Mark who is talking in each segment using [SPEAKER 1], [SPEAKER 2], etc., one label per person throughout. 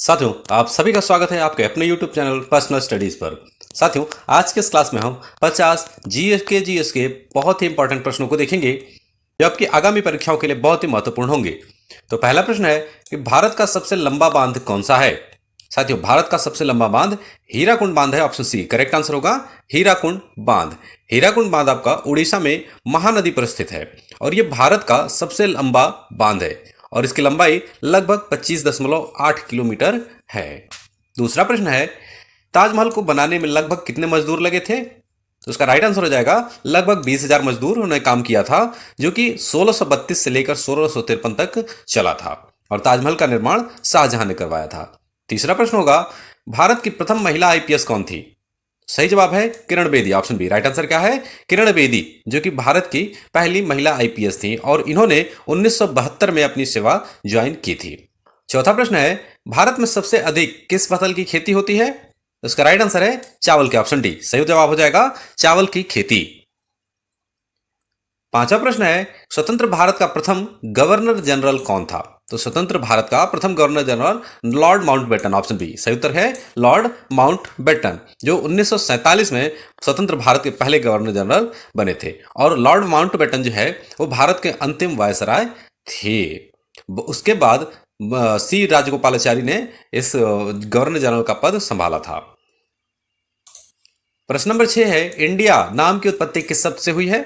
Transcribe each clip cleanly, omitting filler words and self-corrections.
[SPEAKER 1] साथियों, आप सभी का स्वागत है आपके अपने YouTube चैनल पर्सनल स्टडीज पर। साथियों, आज के इस क्लास में हम 50 जीएस के बहुत ही इंपॉर्टेंट प्रश्नों को देखेंगे जो आपकी आगामी परीक्षाओं के लिए बहुत ही महत्वपूर्ण होंगे। तो पहला प्रश्न है कि भारत का सबसे लंबा बांध कौन सा है। साथियों, भारत का सबसे लंबा बांध हीराकुंड बांध है। ऑप्शन सी करेक्ट आंसर होगा हीराकुंड बांध। हीराकुंड बांध आपका उड़ीसा में महानदी पर स्थित है और यह भारत का सबसे लंबा बांध है और इसकी लंबाई लगभग 25.8 किलोमीटर है। दूसरा प्रश्न है, ताजमहल को बनाने में लगभग कितने मजदूर लगे थे। तो उसका राइट आंसर हो जाएगा लगभग 20,000 मजदूर ने काम किया था, जो कि 1632 से लेकर 1653 तक चला था और ताजमहल का निर्माण शाहजहां ने करवाया था। तीसरा प्रश्न होगा, भारत की प्रथम महिला आईपीएस कौन थी। सही जवाब है Kiran Bedi. Option B right answer क्या है, किरण बेदी, जो कि भारत की पहली महिला आईपीएस थी और इन्होंने 1972 में अपनी सेवा ज्वाइन की थी। चौथा प्रश्न है, भारत में सबसे अधिक किस फसल की खेती होती है। उसका राइट आंसर है चावल के। ऑप्शन डी सही जवाब हो जाएगा चावल की खेती। पांचवा प्रश्न है, स्वतंत्र भारत का प्रथम गवर्नर जनरल कौन था। तो स्वतंत्र भारत का प्रथम governor general Lord Mountbatten. Option B सही उत्तर है लॉर्ड माउंटबेटन, जो 1947 में स्वतंत्र भारत के पहले गवर्नर जनरल बने थे और लॉर्ड माउंटबेटन जो है वो भारत के अंतिम वायसराय थे। उसके बाद सी राजगोपालाचारी ने इस गवर्नर जनरल का पद संभाला था। प्रश्न नंबर 6 है, इंडिया नाम की उत्पत्ति किस शब्द से हुई है।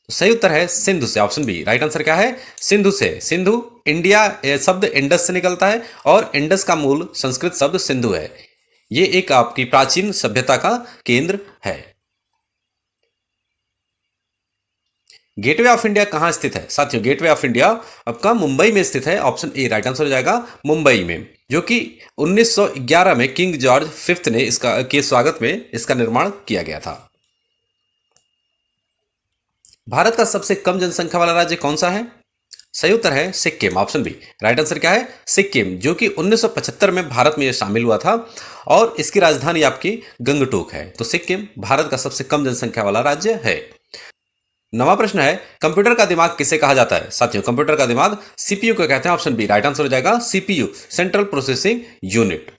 [SPEAKER 1] सही उत्तर है सिंधु से। ऑप्शन बी राइट आंसर क्या है, सिंधु से। सिंधु, इंडिया शब्द इंडस से निकलता है और इंडस का मूल संस्कृत शब्द सिंधु है। ये एक आपकी प्राचीन सभ्यता का केंद्र है। गेटवे ऑफ इंडिया कहां स्थित है। साथियों, गेटवे ऑफ इंडिया आपका मुंबई में स्थित है। ऑप्शन ए राइट आंसर हो जाएगा मुंबई में, जो कि 1911 में किंग जॉर्ज फिफ्थ ने इसका के स्वागत में इसका निर्माण किया गया था। भारत का सबसे कम जनसंख्या वाला राज्य कौन सा है। सही उत्तर है Sikkim. Option B right answer क्या है, सिक्किम, जो कि 1975 में भारत में यह शामिल हुआ था और इसकी राजधानी आपकी गंगटोक है। तो सिक्किम भारत का सबसे कम जनसंख्या वाला राज्य है। नवा प्रश्न है, कंप्यूटर का दिमाग किसे कहा जाता है। साथियों, कंप्यूटर का दिमाग सीपीयू को कहते हैं। ऑप्शन बी राइट आंसर हो जाएगा CPU, central processing unit.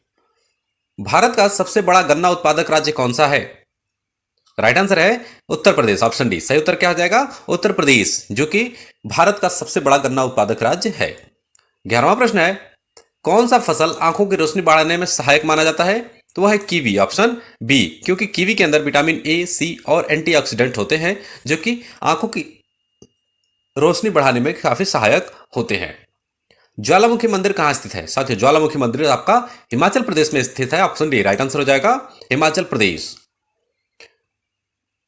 [SPEAKER 1] Bharat का सबसे बड़ा गन्ना उत्पादक राज्य कौन सा है। राइट आंसर है उत्तर प्रदेश। ऑप्शन डी सही उत्तर क्या हो जाएगा, उत्तर प्रदेश, जो कि भारत का सबसे बड़ा गन्ना उत्पादक राज्य है। 11वां प्रश्न है, कौन सा फसल आंखों की रोशनी बढ़ाने में सहायक माना जाता है। तो वह है कीवी। ऑप्शन बी, क्योंकि कीवी के अंदर विटामिन ए, सी और एंटीऑक्सीडेंट होते हैं जो कि आंखों की रोशनी बढ़ाने में काफी सहायक होते हैं। ज्वालामुखी मंदिर कहां स्थित है। साथियों, ज्वालामुखी मंदिर आपका हिमाचल प्रदेश में स्थित है। ऑप्शन डी राइट आंसर हो जाएगा हिमाचल प्रदेश।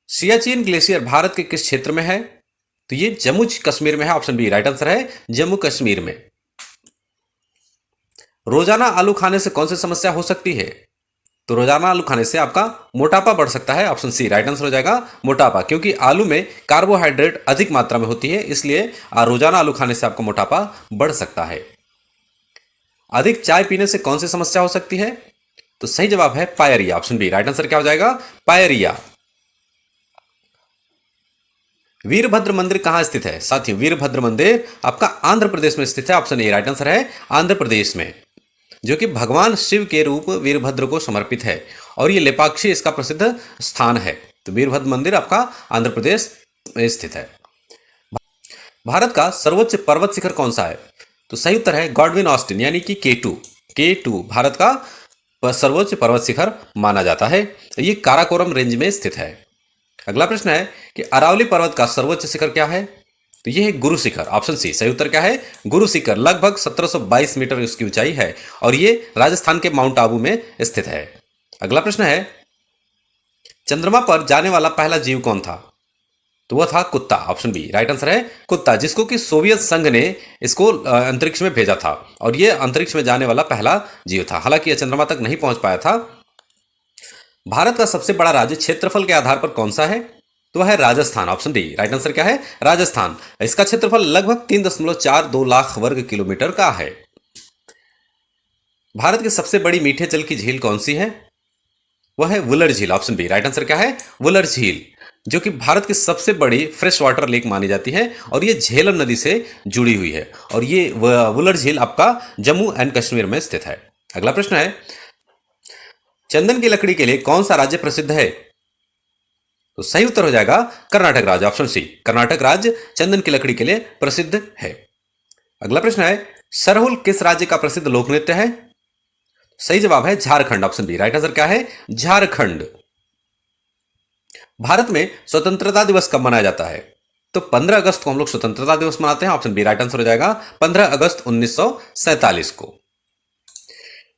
[SPEAKER 1] सियाचिन ग्लेशियर भारत के किस क्षेत्र में है। तो ये जम्मू कश्मीर में है। ऑप्शन बी राइट आंसर है जम्मू कश्मीर में। रोजाना आलू खाने से कौन सी समस्या हो सकती है। तो रोजाना आलू खाने से आपका मोटापा बढ़ सकता है। ऑप्शन सी राइट आंसर हो जाएगा मोटापा, क्योंकि आलू में कार्बोहाइड्रेट अधिक मात्रा में होती है, इसलिए रोजाना आलू खाने से आपका मोटापा बढ़ सकता है। अधिक चाय पीने से कौन सी समस्या हो सकती है। तो सही जवाब है pyorrhea. Option B right answer क्या हो जाएगा, पायरिया। वीरभद्र मंदिर कहां स्थित है। साथियों, वीरभद्र मंदिर आपका आंध्र प्रदेश में स्थित है। ऑप्शन ए राइट आंसर है आंध्र प्रदेश में, जो कि भगवान शिव के रूप वीरभद्र को समर्पित है और ये लेपाक्षी इसका प्रसिद्ध स्थान है। तो वीरभद्र मंदिर आपका आंध्र प्रदेश में स्थित है। भारत का सर्वोच्च पर्वत शिखर कौन सा है। तो सही उत्तर है गॉडविन ऑस्टिन, यानी कि K2 भारत का सर्वोच्च पर्वत शिखर माना जाता है। ये काराकोरम रेंज में स्थित है। अगला प्रश्न है कि अरावली पर्वत का सर्वोच्च शिखर क्या है। तो यह है गुरु शिखर। ऑप्शन सी सही उत्तर क्या है, गुरु शिखर। लगभग 1722 मीटर इसकी ऊंचाई है और यह राजस्थान के माउंट आबू में स्थित है। अगला प्रश्न है, चंद्रमा पर जाने वाला पहला जीव कौन था। तो वह था कुत्ता। ऑप्शन बी राइट आंसर है कुत्ता, जिसको कि सोवियत संघ ने इसको अंतरिक्ष में भेजा था और यह अंतरिक्ष में जाने वाला पहला जीव था। हालांकि यह चंद्रमा तक नहीं पहुंच पाया था। भारत का सबसे बड़ा राज्य क्षेत्रफल के आधार पर कौन सा है। तो वह है Rajasthan. Option D right answer क्या है, राजस्थान। इसका क्षेत्रफल लगभग 3.42 लाख वर्ग किलोमीटर का है। भारत की सबसे बड़ी मीठे जल की झील कौन सी है। वह है वुलर झील। ऑप्शन बी राइट आंसर क्या है, वुलर झील, जो कि भारत की सबसे बड़ी फ्रेश वाटर लेक मानी जाती है और ये झेलम नदी से जुड़ी हुई है और ये वुलर झील आपका जम्मू एंड कश्मीर में स्थित है। अगला प्रश्न है, चंदन की लकड़ी के लिए कौन सा राज्य प्रसिद्ध है? तो सही उत्तर हो जाएगा कर्नाटक राज्य, ऑप्शन सी, कर्नाटक राज्य चंदन की लकड़ी के लिए प्रसिद्ध है। अगला प्रश्न है, सरहुल किस राज्य का प्रसिद्ध लोक नृत्य है? सही जवाब है Jharkhand, option B. Right answer क्या है? झारखंड। भारत में स्वतंत्रता दिवस कब मनाया जाता है? तो 15 अगस्त को हम लोग स्वतंत्रता दिवस मनाते हैं, ऑप्शन बी राइट आंसर हो जाएगा 15 अगस्त 1947 को।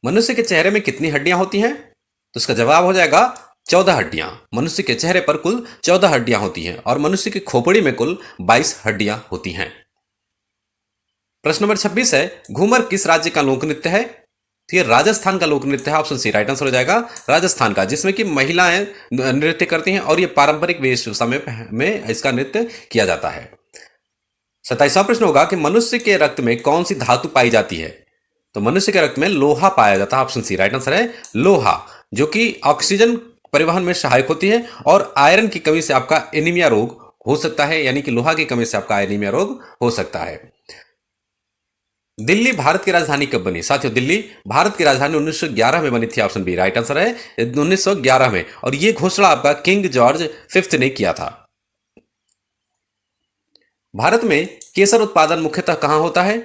[SPEAKER 1] मनुष्य के चेहरे में कितनी हड्डियां होती हैं? तो इसका जवाब हो जाएगा 14 हड्डियां। मनुष्य के चेहरे पर कुल 14 हड्डियां होती हैं और मनुष्य की खोपड़ी में कुल 22 हड्डियां होती हैं। प्रश्न नंबर 26 है, घूमर किस राज्य का लोक नृत्य है? तो ये राजस्थान का लोक नृत्य है, ऑप्शन सी राइट आंसर हो जाएगा राजस्थान का, जिसमें कि महिलाएं नृत्य करती हैं और ये पारंपरिक वेशभूषा में इसका नृत्य किया जाता है। 27वां प्रश्न होगा कि मनुष्य के रक्त में कौन सी धातु पाई जाती है? तो मनुष्य के रक्त में लोहा पाया जाता है, ऑप्शन सी राइट आंसर है लोहा, जो कि ऑक्सीजन परिवहन में सहायक होती है और आयरन की कमी से आपका एनीमिया रोग हो सकता है, यानी कि लोहा की कमी से आपका एनीमिया रोग हो सकता है। दिल्ली भारत की राजधानी कब बनी? साथियों, दिल्ली भारत की राजधानी 1911 में बनी थी, ऑप्शन बी राइट आंसर है 1911 में, और यह घोषणा आपका किंग जॉर्ज फिफ्थ ने किया था। भारत में केसर उत्पादन मुख्यतः कहां होता है?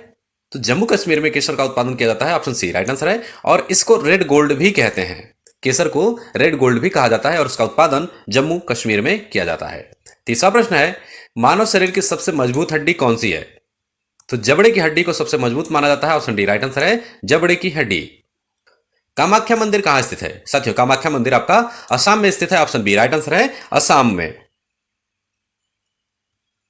[SPEAKER 1] तो जम्मू कश्मीर में केसर का उत्पादन किया जाता है, ऑप्शन सी राइट आंसर है, और इसको रेड गोल्ड भी कहते हैं। केसर को रेड गोल्ड भी कहा जाता है और उसका उत्पादन जम्मू कश्मीर में किया जाता है। तीसरा प्रश्न है, मानव शरीर की सबसे मजबूत हड्डी कौन सी है? तो जबड़े की हड्डी को सबसे मजबूत माना जाता है, ऑप्शन डी राइट आंसर है जबड़े की हड्डी। कामाख्या मंदिर कहां स्थित है? साथियों, कामाख्या मंदिर आपका असम में स्थित है, ऑप्शन बी राइट आंसर है असम में।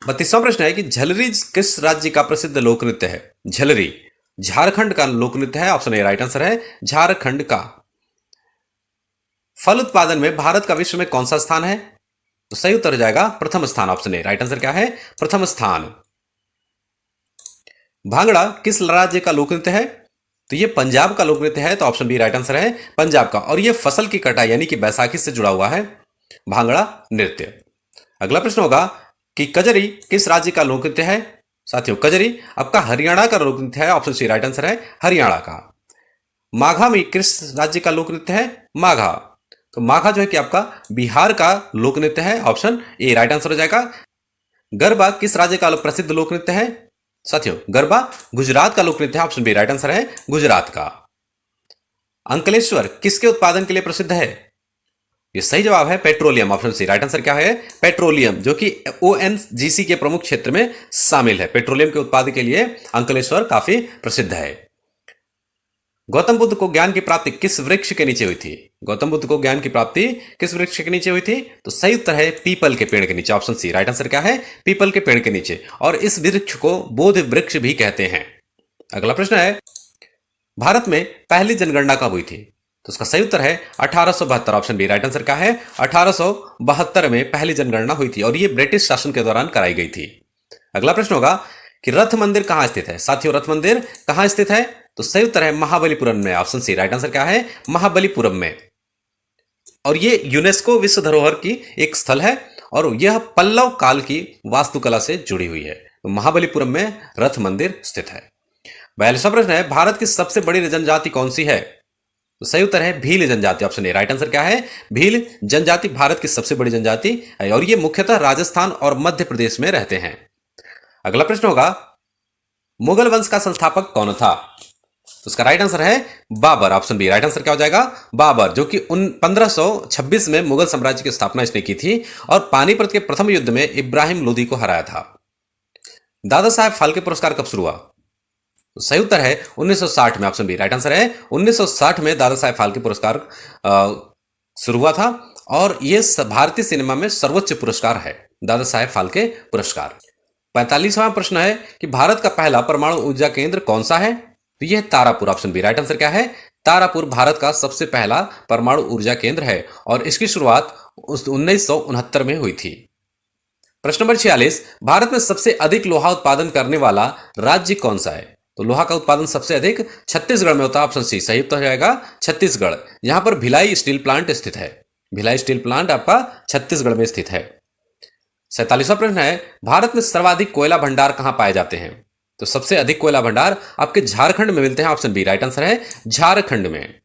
[SPEAKER 1] 32वां प्रश्न है कि झलरी किस राज्य का प्रसिद्ध लोक नृत्य है? झलरी झारखंड का लोक नृत्य है, ऑप्शन ए राइट आंसर है झारखंड का। फल उत्पादन में भारत का विश्व में कौन सा स्थान है? तो सही उत्तर हो जाएगा प्रथम स्थान, ऑप्शन ए राइट आंसर क्या है प्रथम स्थान। भांगड़ा किस राज्य का लोक नृत्य है? तो ये पंजाब का लोक नृत्य है, तो ऑप्शन बी राइट आंसर है पंजाब का, और ये फसल की कटाई यानी कि बैसाखी से जुड़ा हुआ है भांगड़ा नृत्य। अगला प्रश्न होगा कि कजरी किस राज्य का लोक नृत्य है? साथियों, कजरी आपका हरियाणा का लोक नृत्य है, ऑप्शन सी राइट आंसर है हरियाणा का। माघा में किस राज्य का लोक नृत्य है? माघा, तो माघा जो है कि आपका बिहार का लोक नृत्य है, ऑप्शन ए राइट आंसर हो जाएगा। गरबा किस राज्य का प्रसिद्ध लोक नृत्य है? साथियों, गरबा गुजरात का लोक नृत्य है, ऑप्शन बी राइट आंसर है गुजरात का। अंकलेश्वर किसके उत्पादन के लिए प्रसिद्ध है? ये सही जवाब है petroleum, option C right answer क्या है पेट्रोलियम, जो कि ओएनजीसी के प्रमुख क्षेत्र में शामिल है। पेट्रोलियम के उत्पादन के लिए अंकलेश्वर काफी प्रसिद्ध है। गौतम बुद्ध को ज्ञान की प्राप्ति किस वृक्ष के नीचे हुई थी? गौतम बुद्ध को ज्ञान की प्राप्ति किस वृक्ष के नीचे हुई थी? तो सही उत्तर है पीपल के पेड़ के नीचे, ऑप्शन सी राइट आंसर क्या है पीपल के पेड़ के नीचे, और इस वृक्ष को बोध वृक्ष भी कहते हैं। अगला प्रश्न है, भारत में पहली जनगणना कब हुई थी? तो उसका सही उत्तर है 1872, ऑप्शन बी राइट आंसर क्या है 1872 में पहली जनगणना हुई थी और यह ब्रिटिश शासन के दौरान कराई गई थी। अगला प्रश्न होगा कि रथ मंदिर कहां स्थित है? साथियों, रथ मंदिर कहां स्थित है? तो सही उत्तर है महाबलीपुरम में, ऑप्शन सी राइट आंसर क्या है महाबलीपुरम में, और यह यूनेस्को विश्व धरोहर की एक स्थल है और यह पल्लव काल की वास्तुकला से जुड़ी हुई है। तो महाबलीपुरम में रथ मंदिर स्थित है। 42वां प्रश्न है, भारत की सबसे बड़ी जनजाति कौन सी है? तो सही उत्तर है भील जनजाति, ऑप्शन ए राइट आंसर क्या है भील जनजाति भारत की सबसे बड़ी जनजाति है और यह मुख्यतः राजस्थान और मध्य प्रदेश में रहते हैं। अगला प्रश्न होगा, मुगल वंश का संस्थापक कौन था? तो उसका राइट आंसर है Babur, option B right answer क्या हो जाएगा बाबर, जो कि 1526 में मुगल साम्राज्य की स्थापना इसने की थी और पानीपत के प्रथम युद्ध में इब्राहिम लोदी को हराया था। दादा साहेब फाल्के पुरस्कार कब शुरू हुआ? तो सही उत्तर है 1960 में, ऑप्शन बी राइट आंसर है 1960 में दादा साहेब फाल्के पुरस्कार शुरू हुआ था और यह भारतीय सिनेमा में सर्वोच्च पुरस्कार है दादा साहेब फाल्के पुरस्कार। 45वां प्रश्न है कि भारत का पहला परमाणु ऊर्जा केंद्र कौन सा है? तो यह Tarapur, option B right answer क्या है तारापुर भारत का सबसे पहला परमाणु ऊर्जा केंद्र है और इसकी शुरुआत 1969 में हुई थी। प्रश्न नंबर 46, भारत में सबसे अधिक लोहा उत्पादन करने वाला राज्य कौन सा है? तो लोहा का उत्पादन सबसे अधिक छत्तीसगढ़ में होता है, ऑप्शन सी सही उत्तर हो जाएगा छत्तीसगढ़, यहां पर भिलाई स्टील प्लांट स्थित है। भिलाई स्टील प्लांट आपका छत्तीसगढ़ में स्थित है। 47वां प्रश्न है, भारत में सर्वाधिक कोयला भंडार कहां पाए जाते हैं? तो सबसे अधिक कोयला भंडार आपके झारखंड में मिलते हैं, ऑप्शन बी राइट आंसर है झारखंड में।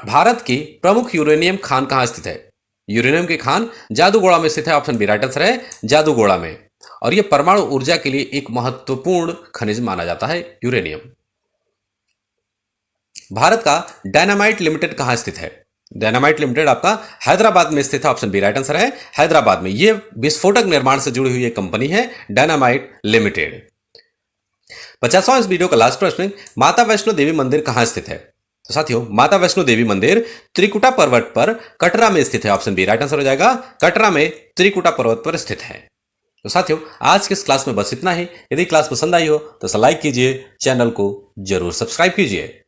[SPEAKER 1] भारत की प्रमुख यूरेनियम खान कहां स्थित है? यूरेनियम की खान जादूगोड़ा में स्थित है, ऑप्शन बी राइट आंसर है जादूगोड़ा में। और यह परमाणु ऊर्जा के लिए एक महत्वपूर्ण खनिज माना जाता है यूरेनियम। भारत का डायनामाइट लिमिटेड कहां स्थित है? डायनामाइट लिमिटेड आपका हैदराबाद में स्थित है, ऑप्शन बी राइट आंसर है हैदराबाद में। यह विस्फोटक निर्माण से जुड़ी हुई एक कंपनी है डायनामाइट लिमिटेड। 50वां इस वीडियो का लास्ट प्रश्न, माता वैष्णो देवी मंदिर कहां स्थित है? तो साथियों, माता वैष्णो देवी मंदिर त्रिकुटा पर्वत पर कटरा में स्थित है, ऑप्शन बी राइट आंसर हो जाएगा कटरा में त्रिकुटा पर्वत पर स्थित है। तो साथियों, आज के इस क्लास में बस इतना ही। यदि क्लास पसंद आई हो तो लाइक कीजिए, चैनल को जरूर सब्सक्राइब कीजिए।